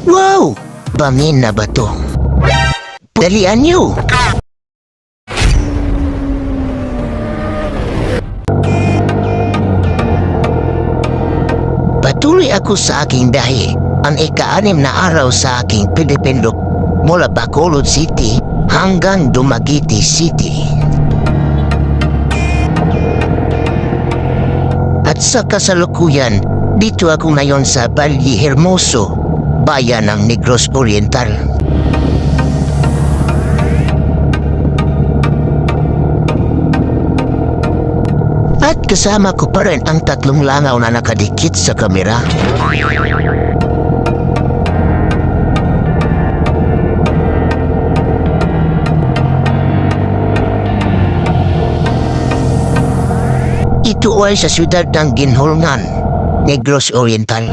Wow! Bangin na ba to? Dalian niyo! Patuloy ako sa aking biyahe, ang ika-6 na araw sa aking pinipindot mula Bacolod City hanggang Dumaguete City. At sa kasalukuyan, dito ako ngayon sa Valle Hermoso, bayan ng Negros Oriental. At kasama ko pa rin ang 3 langaw na nakadikit sa kamera. Ito ay sa siyudad ng Ginholngan, Negros Oriental.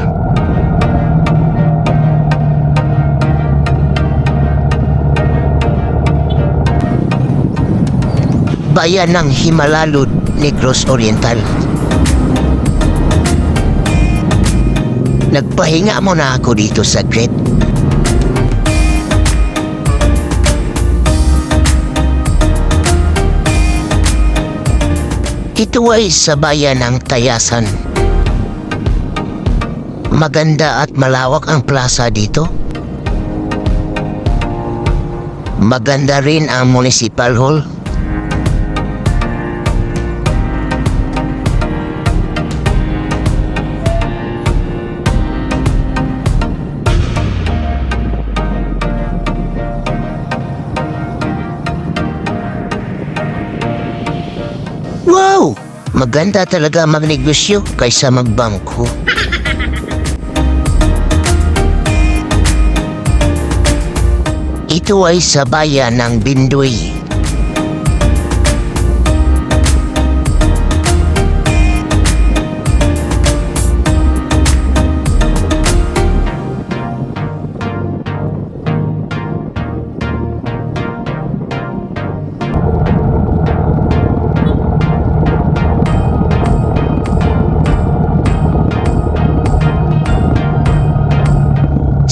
Bayan ng Himalalud, Negros Oriental. Nagpahinga muna ako dito sa grid. Ito ay sa bayan ng Tayasan. Maganda at malawak ang plaza dito. Maganda rin ang municipal hall. Wow! Maganda talaga magnegosyo kaysa magbangko. Ito ay sa bayan ng Bindoy.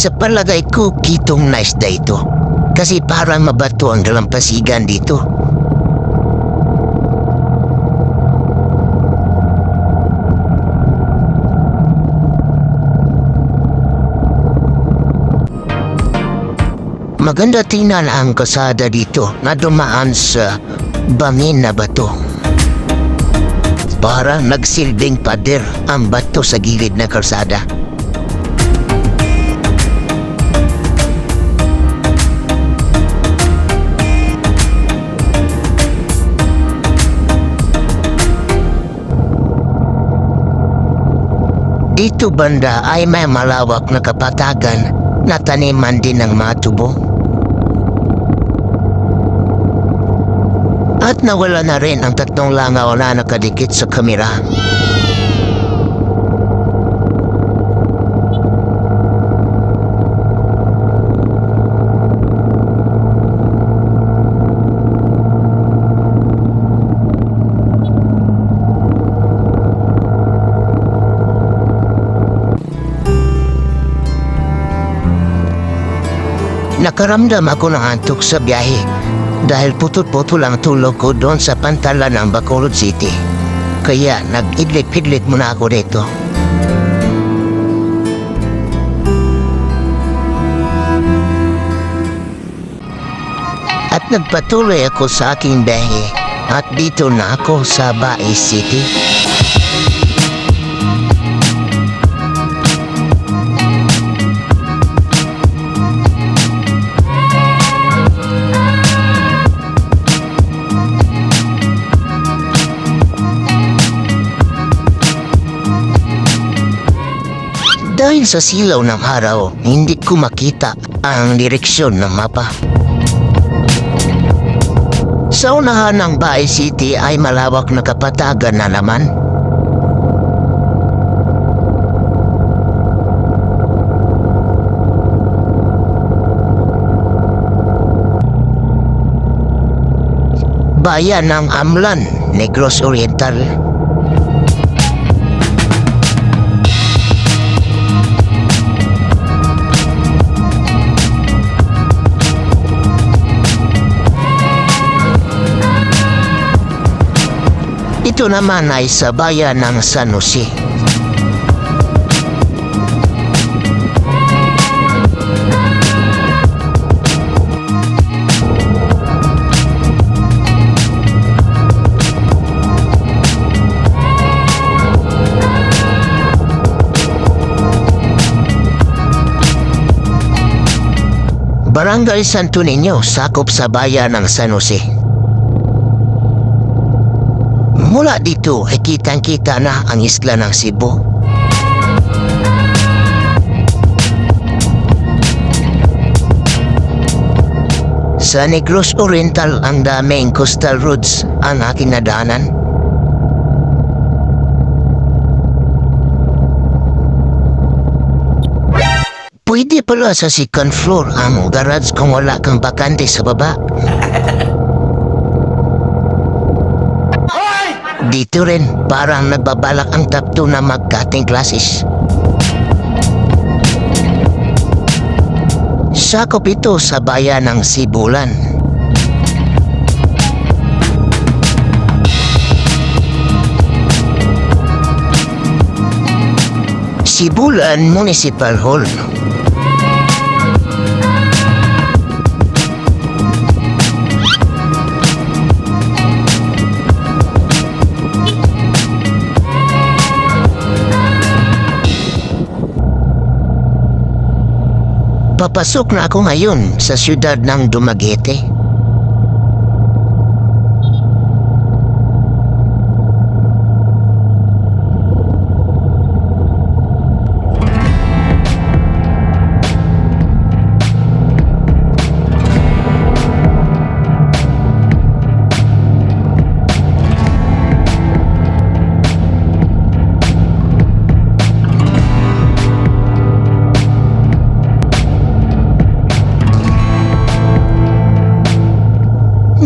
Sa palagay ko, kitong nice day ito. Kasi parang mabato ang dalampasigan dito. Maganda tingnan ang kasada dito na dumaan sa bangin na bato. Para nagsilbing pader ang bato sa gilid na kalsada. Dito banda ay may malawak na kapatagan na taniman din ng mga tubo. At nawala na rin ang 3 langaw na nakadikit sa kamera. Nakaramdam ako ng antok sa biyahe dahil putol-putol ang tulog ko doon sa pantalan ng Bacolod City. Kaya nag-idlit-pidlit muna ako dito. At nagpatuloy ako sa aking biyahe at dito na ako sa Bae City. Dahil sa silaw ng araw, hindi ko makita ang direksyon ng mapa. Sa unahan ng Bae City ay malawak na kapatagan na naman. Bayan ng Amlan, Negros Oriental. Ito naman ay sa bayan ng San Jose. Barangay Santo Niño, sakop sa bayan ng San Jose. Mula dito ay kitang-kita na ang isla ng Cebu. Sa Negros Oriental ang daming coastal roads ang aking nadaanan. Pwede pala sa second floor ang garage kung wala kang bakante sa baba. Dito rin, parang nagbabalak ang top 2 na mag-cutting classes. Sakop ito sa bayan ng Sibulan. Sibulan Municipal Hall. Papasok na ako ngayon sa siyudad ng Dumaguete.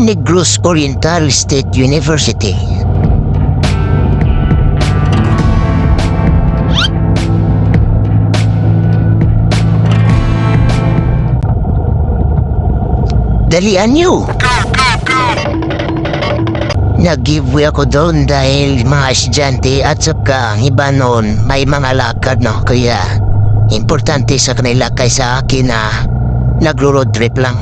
Negros Oriental State University. Dalian nyo! Nag-giveaway ako doon dahil mga estudyante at saka ang iba noon may mga lakad, no? Kaya importante sa kanila kaysa akin na nagro-road trip lang.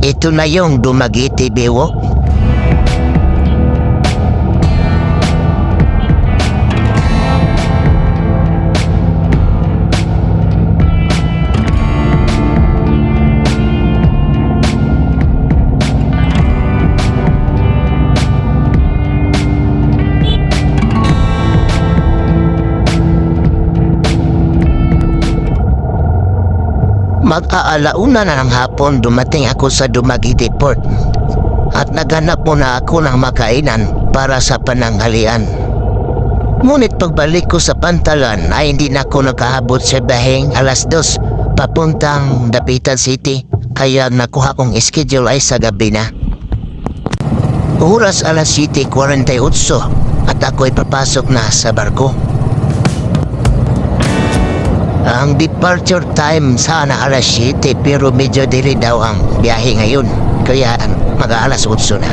Ito na yung Dumaguete Bewok. Mag-aalauna na ng hapon dumating ako sa Dumaguete Port at naghanap muna ako ng makainan para sa pananghalian. Ngunit pagbalik ko sa Pantalan ay hindi na ako nakahabot sa baheng 2:00 papuntang Dapitan City, kaya nakuha kong schedule ay sa gabi na. Oras 7:48 at ako'y papasok na sa barko. Ang departure time sana 7:00 pero medyo dili daw ang biyahe ngayon. Kaya mag-8:00 na.